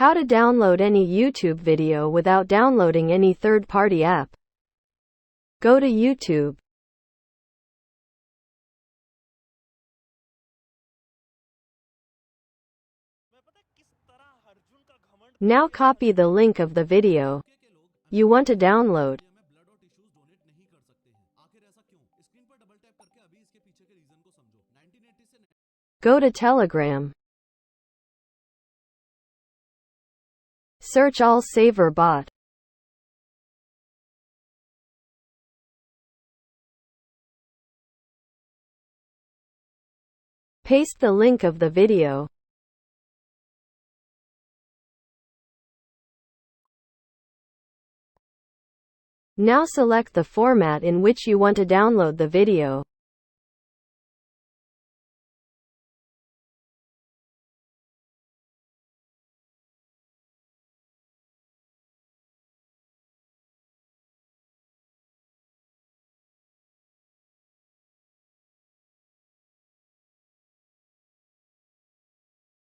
How to download any YouTube video without downloading any third-party app. Go to YouTube. Now copy the link of the video you want to download. Go to Telegram. Search All Saver Bot. Paste the link of the video. Now select the format in which you want to download the video.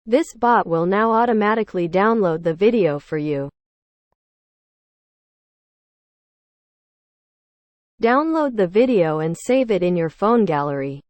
This bot will now automatically download the video for you. Download the video and save it in your phone gallery.